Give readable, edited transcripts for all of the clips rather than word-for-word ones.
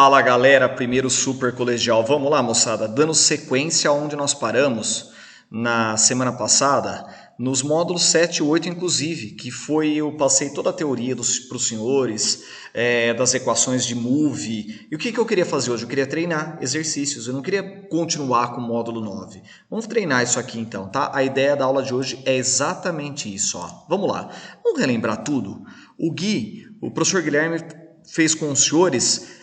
Fala galera, primeiro super colegial. Vamos lá, moçada, dando sequência aonde nós paramos na semana passada, nos módulos 7 e 8 inclusive, que foi, eu passei toda a teoria para os senhores, das equações de move. E o que eu queria fazer hoje? Eu queria treinar exercícios, eu não queria continuar com o módulo 9. Vamos treinar isso aqui então, tá? A ideia da aula de hoje é exatamente isso, ó. Vamos lá, vamos relembrar tudo? O professor Guilherme fez com os senhores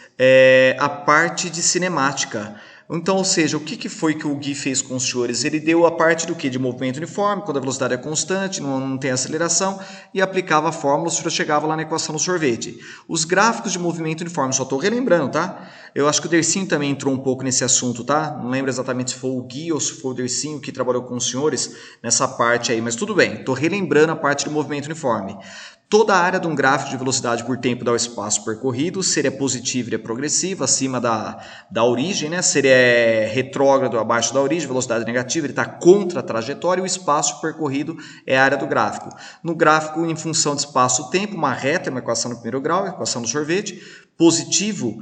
a parte de cinemática. Então, ou seja, o que foi que o Gui fez com os senhores? Ele deu a parte do que? De movimento uniforme, quando a velocidade é constante, não tem aceleração, e aplicava a fórmula, o senhor chegava lá na equação do sorvete. Os gráficos de movimento uniforme, só estou relembrando, tá? Eu acho que o Dercinho também entrou um pouco nesse assunto, tá? Não lembro exatamente se foi o Gui ou se foi o Dercinho que trabalhou com os senhores nessa parte aí, mas tudo bem, estou relembrando a parte de movimento uniforme. Toda a área de um gráfico de velocidade por tempo dá o espaço percorrido, se ele é positivo ele é progressivo, acima da origem, né? Se ele é retrógrado abaixo da origem, velocidade negativa, ele está contra a trajetória, e o espaço percorrido é a área do gráfico. No gráfico, em função de espaço-tempo, uma reta é uma equação no primeiro grau, a equação do sorvete. Positivo,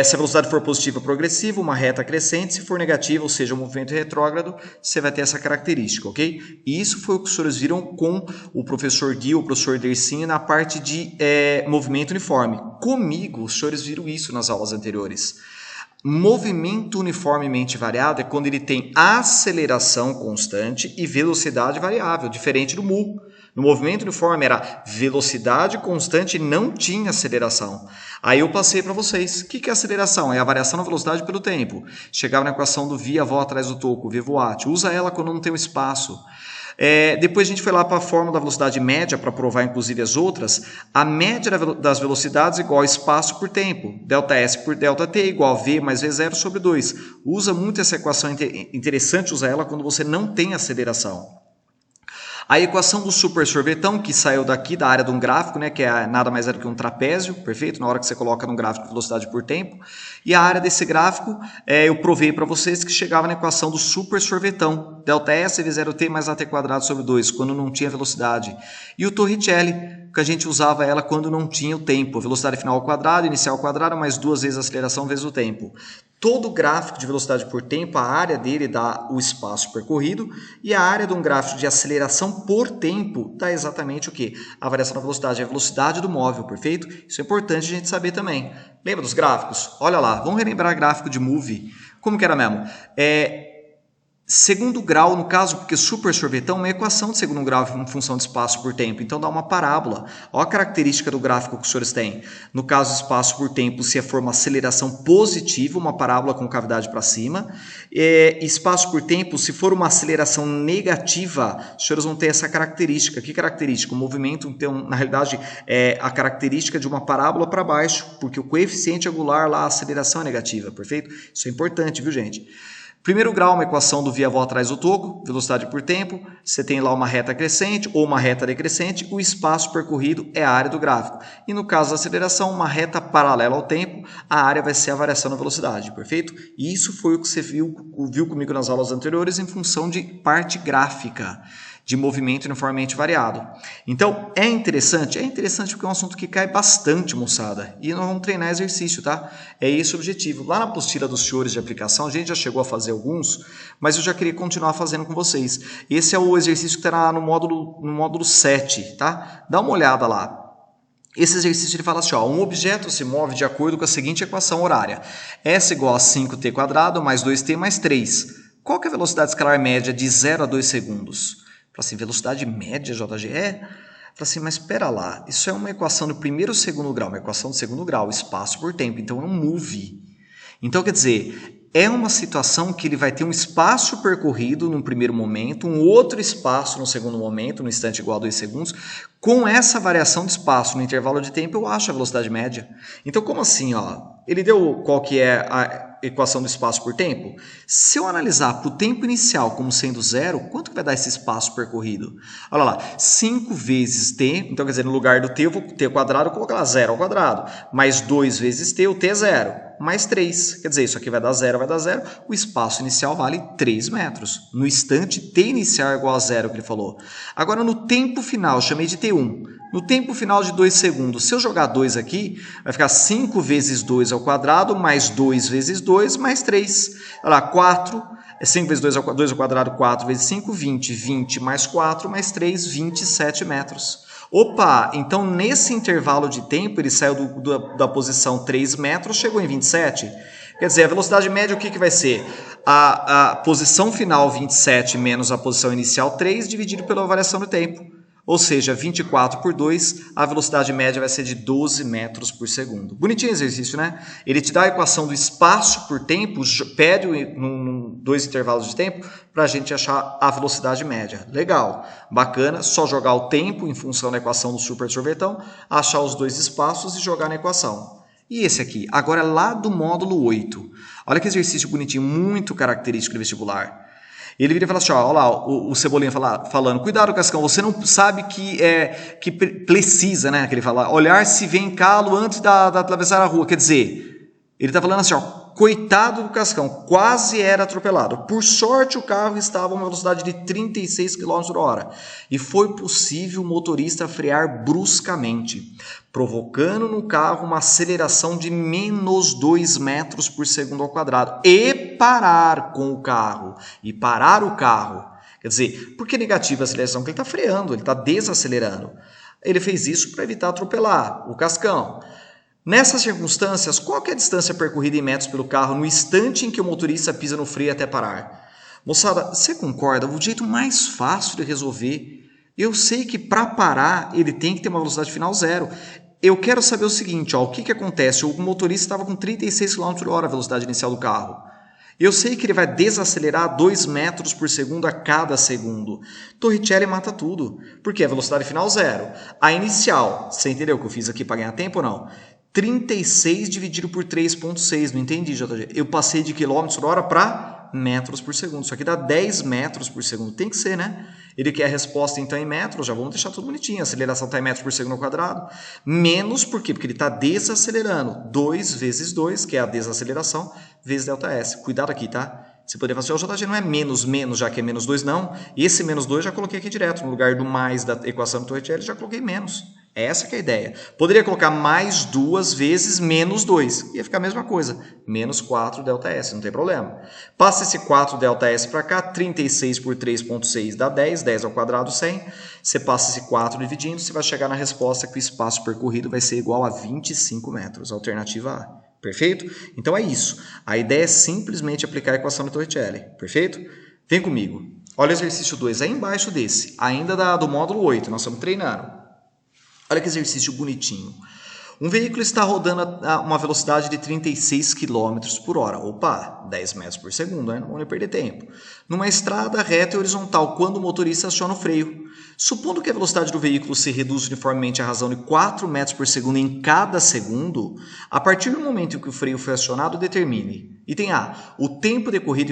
se a velocidade for positiva, progressiva, uma reta crescente. Se for negativa, ou seja, um movimento retrógrado, você vai ter essa característica, ok? E isso foi o que os senhores viram com o professor Gui, o professor Dercinho, na parte de movimento uniforme. Comigo, os senhores viram isso nas aulas anteriores. Movimento uniformemente variado é quando ele tem aceleração constante e velocidade variável, diferente do mu. No movimento uniforme era velocidade constante e não tinha aceleração. Aí eu passei para vocês. O que é aceleração? É a variação na velocidade pelo tempo. Chegava na equação do vi, a vó atrás do toco, v voat. Usa ela quando não tem um espaço. Depois a gente foi lá para a fórmula da velocidade média, para provar inclusive as outras. A média das velocidades igual a espaço por tempo. Δs por Δt igual a v mais v0 sobre 2. Usa muito essa equação, interessante usar ela quando você não tem aceleração. A equação do super sorvetão, que saiu daqui da área de um gráfico, né, que nada mais é do que um trapézio, perfeito? Na hora que você coloca num gráfico de velocidade por tempo. E a área desse gráfico, eu provei para vocês que chegava na equação do super sorvetão. Δs v0t mais at quadrado sobre 2, quando não tinha velocidade. E o Torricelli, que a gente usava ela quando não tinha o tempo. Velocidade final ao quadrado, inicial ao quadrado, mais 2 vezes a aceleração vezes o tempo. Todo gráfico de velocidade por tempo, a área dele dá o espaço percorrido, e a área de um gráfico de aceleração por tempo dá exatamente o quê? A variação da velocidade, a velocidade do móvel, perfeito? Isso é importante a gente saber também. Lembra dos gráficos? Olha lá, vamos relembrar gráfico de move. Como que era mesmo? Segundo grau, no caso, porque super sorvetão é uma equação de segundo grau em função de espaço por tempo, então dá uma parábola. Olha a característica do gráfico que os senhores têm. No caso, espaço por tempo, se for uma aceleração positiva, uma parábola com cavidade para cima. Espaço por tempo, se for uma aceleração negativa, os senhores vão ter essa característica. Que característica? O movimento, então, na realidade, é a característica de uma parábola para baixo, porque o coeficiente angular lá, a aceleração é negativa, perfeito? Isso é importante, viu, gente? Primeiro grau, uma equação do vi-avó atrás do toco, velocidade por tempo, você tem lá uma reta crescente ou uma reta decrescente, o espaço percorrido é a área do gráfico. E no caso da aceleração, uma reta paralela ao tempo, a área vai ser a variação da velocidade, perfeito? E isso foi o que você viu comigo nas aulas anteriores em função de parte gráfica, de movimento uniformemente variado. Então, é interessante porque é um assunto que cai bastante, moçada. E nós vamos treinar exercício, tá? É esse o objetivo. Lá na apostila dos senhores de aplicação, a gente já chegou a fazer alguns, mas eu já queria continuar fazendo com vocês. Esse é o exercício que está no módulo 7, tá? Dá uma olhada lá. Esse exercício ele fala assim, ó, um objeto se move de acordo com a seguinte equação horária. S igual a 5t quadrado mais 2t mais 3. Qual que é a velocidade escalar média de 0 a 2 segundos? Fala assim, velocidade média, JG? Fala assim, mas espera lá, isso é uma equação do primeiro ou segundo grau, uma equação do segundo grau, espaço por tempo, então é um move. Então, quer dizer, é uma situação que ele vai ter um espaço percorrido no primeiro momento, um outro espaço no segundo momento, no instante igual a 2 segundos. Com essa variação de espaço no intervalo de tempo, eu acho a velocidade média. Então, como assim? Ó? Ele deu qual que é a equação do espaço por tempo? Se eu analisar para o tempo inicial como sendo zero, quanto que vai dar esse espaço percorrido? Olha lá, 5 vezes t, então quer dizer, no lugar do t, eu vou t ao quadrado, eu vou colocar lá 0 ao quadrado, mais 2 vezes t, o t é 0. mais 3. Quer dizer, isso aqui vai dar 0, o espaço inicial vale 3 metros. No instante, t inicial é igual a 0, que ele falou. Agora, no tempo final, eu chamei de t1. No tempo final de 2 segundos, se eu jogar 2 aqui, vai ficar 5 vezes 2 ao quadrado, mais 2 vezes 2, mais 3. Olha lá, 4, 5 vezes 2 ao quadrado, 4 vezes 5, 20. 20 mais 4, mais 3, 27 metros. Opa, então nesse intervalo de tempo, ele saiu da posição 3 metros, chegou em 27. Quer dizer, a velocidade média, o que vai ser? A posição final 27 menos a posição inicial 3, dividido pela variação do tempo. Ou seja, 24 por 2, a velocidade média vai ser de 12 metros por segundo. Bonitinho o exercício, né? Ele te dá a equação do espaço por tempo, pede dois intervalos de tempo para a gente achar a velocidade média. Legal, bacana, só jogar o tempo em função da equação do super sorvetão, achar os dois espaços e jogar na equação. E esse aqui, agora lá do módulo 8. Olha que exercício bonitinho, muito característico do vestibular. Ele vira e fala assim, ó, olha lá, o Cebolinha falando, cuidado, Cascão, você não sabe que precisa, né, que ele fala, olhar se vem calo antes da atravessar a rua, quer dizer, ele está falando assim, ó, coitado do Cascão, quase era atropelado. Por sorte, o carro estava a uma velocidade de 36 km/h e foi possível o motorista frear bruscamente, provocando no carro uma aceleração de menos 2 metros por segundo ao quadrado e parar com o carro. E parar o carro. Quer dizer, por que negativa a aceleração? Porque ele está freando, ele está desacelerando. Ele fez isso para evitar atropelar o Cascão. Nessas circunstâncias, qual é a distância percorrida em metros pelo carro no instante em que o motorista pisa no freio até parar? Moçada, você concorda? O jeito mais fácil de resolver, eu sei que para parar ele tem que ter uma velocidade final 0. Eu quero saber o seguinte, ó, o que acontece? O motorista estava com 36 km/h a velocidade inicial do carro. Eu sei que ele vai desacelerar 2 metros por segundo a cada segundo. Torricelli mata tudo, porque a velocidade final 0. A inicial, você entendeu o que eu fiz aqui para ganhar tempo ou não? 36 dividido por 3,6, não entendi, JG. Eu passei de km/h para metros por segundo. Isso aqui dá 10 metros por segundo. Tem que ser, né? Ele quer a resposta, então, em metros. Já vamos deixar tudo bonitinho. A aceleração está em metros por segundo ao quadrado. Menos, por quê? Porque ele está desacelerando. 2 vezes 2, que é a desaceleração, vezes ΔS. Cuidado aqui, tá? Você poderia falar assim, o JG não é menos, já que é menos 2, não. E esse menos 2 já coloquei aqui direto. No lugar do mais da equação do Torricelli, já coloquei menos. Essa que é a ideia. Poderia colocar mais 2 vezes menos 2. Ia ficar a mesma coisa. Menos 4 ΔS, não tem problema. Passa esse 4 ΔS para cá. 36 por 3,6 dá 10. 10 ao quadrado, 100. Você passa esse 4 dividindo, você vai chegar na resposta que o espaço percorrido vai ser igual a 25 metros. Alternativa A. Perfeito? Então é isso. A ideia é simplesmente aplicar a equação de Torricelli. Perfeito? Vem comigo. Olha o exercício 2 aí embaixo desse. Ainda do módulo 8. Nós estamos treinando. Olha que exercício bonitinho. Um veículo está rodando a uma velocidade de 36 km por hora. Opa, 10 metros por segundo, né? Não vamos perder tempo. Numa estrada reta e horizontal, quando o motorista aciona o freio. Supondo que a velocidade do veículo se reduz uniformemente à razão de 4 metros por segundo em cada segundo, a partir do momento em que o freio foi acionado, determine. Item A. O tempo decorrido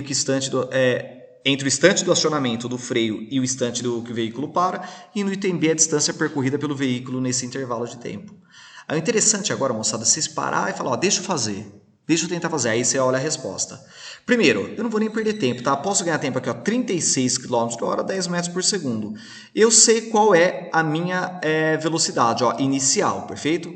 entre o instante do acionamento do freio e o instante do que o veículo para, e no item B a distância percorrida pelo veículo nesse intervalo de tempo. O interessante agora, moçada, vocês parar e falar, ó, deixa eu tentar fazer, aí você olha a resposta. Primeiro, eu não vou nem perder tempo, tá? Posso ganhar tempo aqui, ó, 36 km/h, 10 metros por segundo. Eu sei qual é a minha velocidade, ó, inicial, perfeito?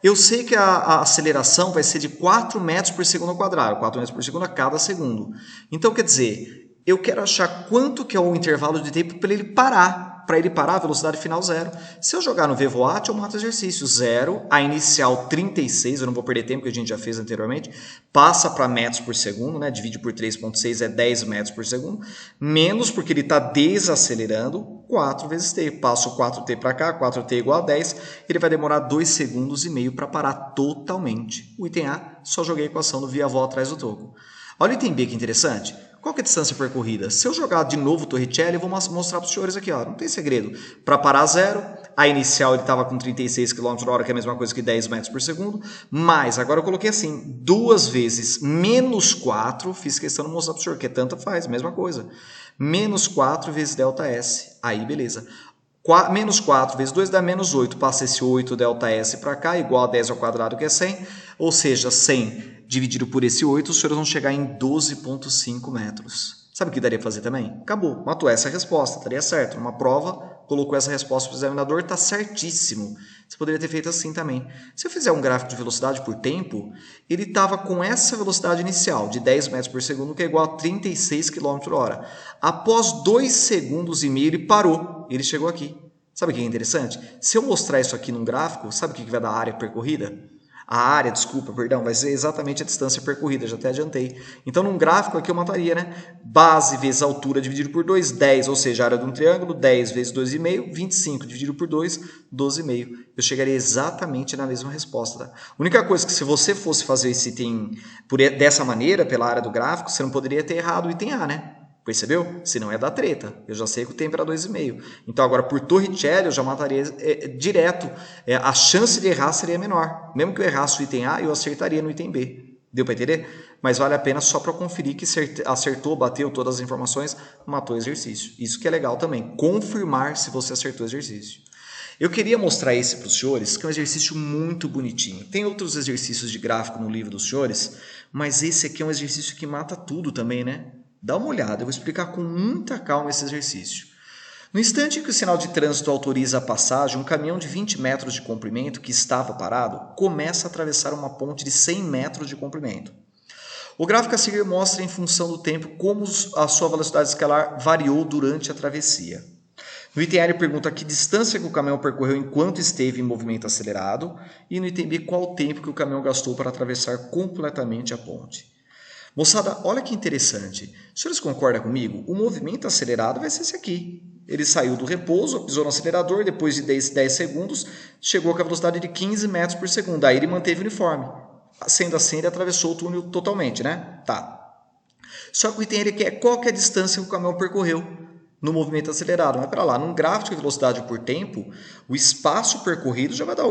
Eu sei que a aceleração vai ser de 4 metros por segundo ao quadrado, 4 metros por segundo a cada segundo. Então, quer dizer, eu quero achar quanto que é o intervalo de tempo para ele parar. Para ele parar, a velocidade final 0. Se eu jogar no VVOAT, eu mato o exercício. 0, a inicial 36, eu não vou perder tempo, que a gente já fez anteriormente, passa para metros por segundo, né? Divide por 3,6 é 10 metros por segundo, menos porque ele está desacelerando, 4 vezes t. Passo 4t para cá, 4t igual a 10, ele vai demorar 2,5 segundos para parar totalmente. O item A, só joguei a equação do via-vó atrás do toco. Olha o item B que interessante. Qual que é a distância percorrida? Se eu jogar de novo o Torricelli, eu vou mostrar para os senhores aqui, ó, não tem segredo. Para parar 0, a inicial ele estava com 36 km/h, que é a mesma coisa que 10 metros por segundo, mas agora eu coloquei assim, 2 vezes menos 4, fiz questão de mostrar para o senhor, que tanto faz, mesma coisa. Menos 4 vezes ΔS, aí beleza. Menos 4 vezes 2 dá menos 8, passa esse 8 ΔS para cá, igual a 10 ao quadrado, que é 100, ou seja, 100 dividido por esse 8, os senhores vão chegar em 12,5 metros. Sabe o que daria para fazer também? Acabou, matou essa resposta, estaria certo. Numa prova, colocou essa resposta para o examinador, está certíssimo. Você poderia ter feito assim também. Se eu fizer um gráfico de velocidade por tempo, ele estava com essa velocidade inicial, de 10 metros por segundo, que é igual a 36 km/h. Após 2 segundos e meio, ele parou. Ele chegou aqui. Sabe o que é interessante? Se eu mostrar isso aqui num gráfico, sabe o que vai dar a área percorrida? A área, desculpa, perdão, vai ser exatamente a distância percorrida, já até adiantei. Então, num gráfico aqui eu mataria, né? Base vezes altura dividido por 2, 10, ou seja, a área de um triângulo, 10 vezes 2,5, 25 dividido por 2, 12,5. Eu chegaria exatamente na mesma resposta, tá? A única coisa que se você fosse fazer esse item dessa maneira, pela área do gráfico, você não poderia ter errado o item A, né? Percebeu? Senão é da treta. Eu já sei que o tempo era 2,5. Então agora por Torricelli eu já mataria direto. A chance de errar seria menor. Mesmo que eu errasse o item A, eu acertaria no item B. Deu para entender? Mas vale a pena só para conferir que acertou, bateu todas as informações, matou o exercício. Isso que é legal também. Confirmar se você acertou o exercício. Eu queria mostrar esse para os senhores, que é um exercício muito bonitinho. Tem outros exercícios de gráfico no livro dos senhores, mas esse aqui é um exercício que mata tudo também, né? Dá uma olhada, eu vou explicar com muita calma esse exercício. No instante em que o sinal de trânsito autoriza a passagem, um caminhão de 20 metros de comprimento que estava parado começa a atravessar uma ponte de 100 metros de comprimento. O gráfico a seguir mostra em função do tempo como a sua velocidade escalar variou durante a travessia. No item A ele pergunta que distância que o caminhão percorreu enquanto esteve em movimento acelerado e no item B qual o tempo que o caminhão gastou para atravessar completamente a ponte. Moçada, olha que interessante. Os senhores concordam comigo? O movimento acelerado vai ser esse aqui. Ele saiu do repouso, pisou no acelerador, depois de 10 segundos, chegou com a velocidade de 15 metros por segundo. Aí ele manteve uniforme. Sendo assim, ele atravessou o túnel totalmente, né? Tá. Só que o item ele quer qual que é a distância que o caminhão percorreu no movimento acelerado. Mas para lá, num gráfico de velocidade por tempo, o espaço percorrido já vai dar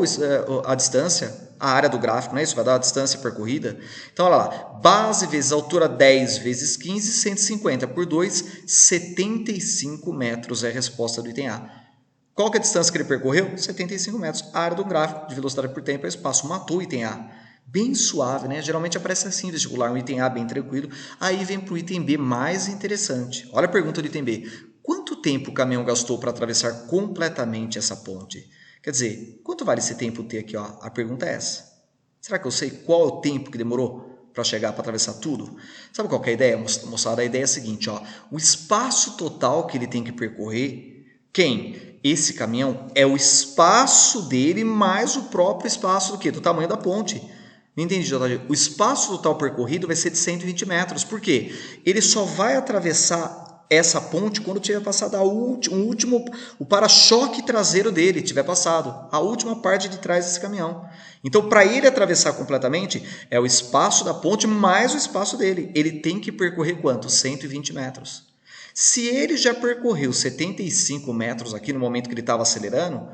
a distância, a área do gráfico, não é isso? Vai dar a distância percorrida. Então, olha lá, base vezes altura 10 vezes 15, 150 por 2, 75 metros é a resposta do item A. Qual que é a distância que ele percorreu? 75 metros. A área do gráfico de velocidade por tempo é o espaço. Matou o item A. Bem suave, né? Geralmente aparece assim no vestibular, um item A bem tranquilo. Aí vem para o item B mais interessante. Olha a pergunta do item B. Quanto tempo o caminhão gastou para atravessar completamente essa ponte? Quer dizer, quanto vale esse tempo T aqui? Ó? A pergunta é essa. Será que eu sei qual é o tempo que demorou para chegar, para atravessar tudo? Sabe qual que é a ideia, moçada? A ideia é a seguinte, ó. O espaço total que ele tem que percorrer, quem? Esse caminhão é o espaço dele mais o próprio espaço do quê? Do tamanho da ponte. Não entendi, JG. O espaço total percorrido vai ser de 120 metros. Por quê? Ele só vai atravessar essa ponte quando tiver passado o para-choque traseiro dele, tiver passado, a última parte de trás desse caminhão. Então, para ele atravessar completamente, é o espaço da ponte mais o espaço dele. Ele tem que percorrer quanto? 120 metros. Se ele já percorreu 75 metros aqui no momento que ele estava acelerando,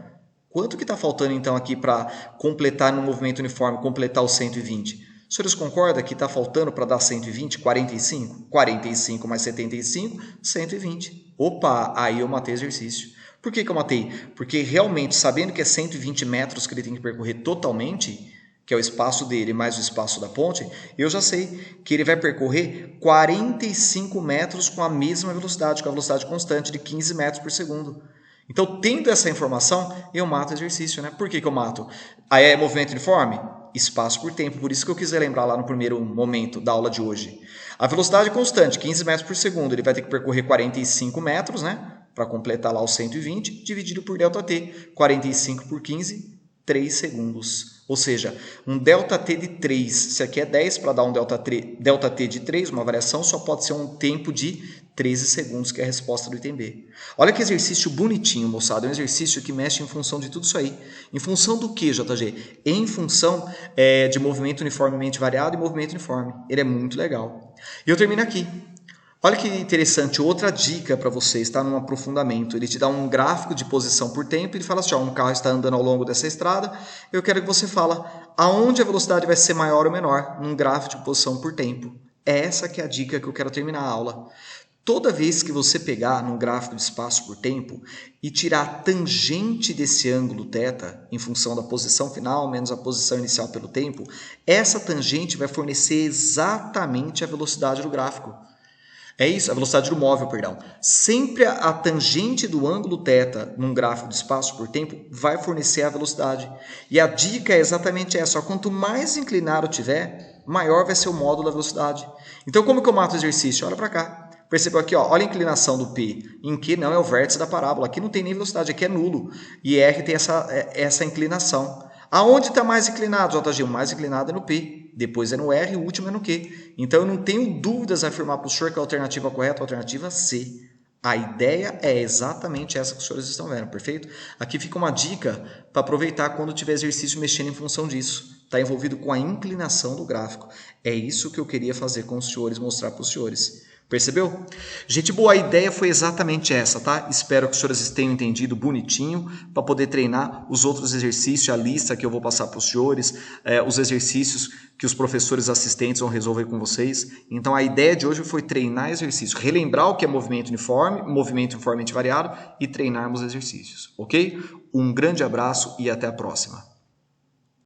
quanto que está faltando então aqui para completar no movimento uniforme, completar os 120? Os senhores concordam que está faltando para dar 120? 45? 45 mais 75, 120. Opa, aí eu matei o exercício. Por que eu matei? Porque realmente, sabendo que é 120 metros que ele tem que percorrer totalmente, que é o espaço dele mais o espaço da ponte, eu já sei que ele vai percorrer 45 metros com a mesma velocidade, com a velocidade constante de 15 metros por segundo. Então, tendo essa informação, eu mato o exercício, né? Por que eu mato? Aí é movimento uniforme? Espaço por tempo. Por isso que eu quis lembrar lá no primeiro momento da aula de hoje. A velocidade constante, 15 metros por segundo, ele vai ter que percorrer 45 metros, né? Para completar lá os 120, dividido por ΔT. 45 por 15, 3 segundos. Ou seja, um ΔT de 3, se aqui é 10, para dar um ΔT de 3, uma variação, só pode ser um tempo de 13 segundos, que é a resposta do item B. Olha que exercício bonitinho, moçada. É um exercício que mexe em função de tudo isso aí. Em função do que, JG? Em função de movimento uniformemente variado e movimento uniforme. Ele é muito legal. E eu termino aqui. Olha que interessante, outra dica para você está num aprofundamento. Ele te dá um gráfico de posição por tempo e ele fala assim, ó, um carro está andando ao longo dessa estrada, eu quero que você fala aonde a velocidade vai ser maior ou menor num gráfico de posição por tempo. Essa que é a dica que eu quero terminar a aula. Toda vez que você pegar num gráfico de espaço por tempo e tirar a tangente desse ângulo θ, em função da posição final menos a posição inicial pelo tempo, essa tangente vai fornecer exatamente a velocidade do gráfico. É isso, a velocidade do móvel, perdão. Sempre a tangente do ângulo θ num gráfico de espaço por tempo vai fornecer a velocidade. E a dica é exatamente essa. Quanto mais inclinado tiver, maior vai ser o módulo da velocidade. Então, como que eu mato o exercício? Olha para cá. Percebeu aqui, ó, olha a inclinação do P. Em Q não é o vértice da parábola. Aqui não tem nem velocidade, aqui é nulo. E R tem essa inclinação. Aonde está mais inclinado, JG? O mais inclinado é no P. Depois é no R e o último é no Q. Então eu não tenho dúvidas a afirmar para o senhor que a alternativa correta é a alternativa C. A ideia é exatamente essa que os senhores estão vendo, perfeito? Aqui fica uma dica para aproveitar quando tiver exercício mexendo em função disso. Está envolvido com a inclinação do gráfico. É isso que eu queria fazer com os senhores, mostrar para os senhores. Percebeu? Gente boa, a ideia foi exatamente essa, tá? Espero que os senhores tenham entendido bonitinho para poder treinar os outros exercícios, a lista que eu vou passar para os senhores, os exercícios que os professores assistentes vão resolver com vocês. Então a ideia de hoje foi treinar exercício, relembrar o que é movimento uniformemente variado e treinarmos exercícios, ok? Um grande abraço e até a próxima.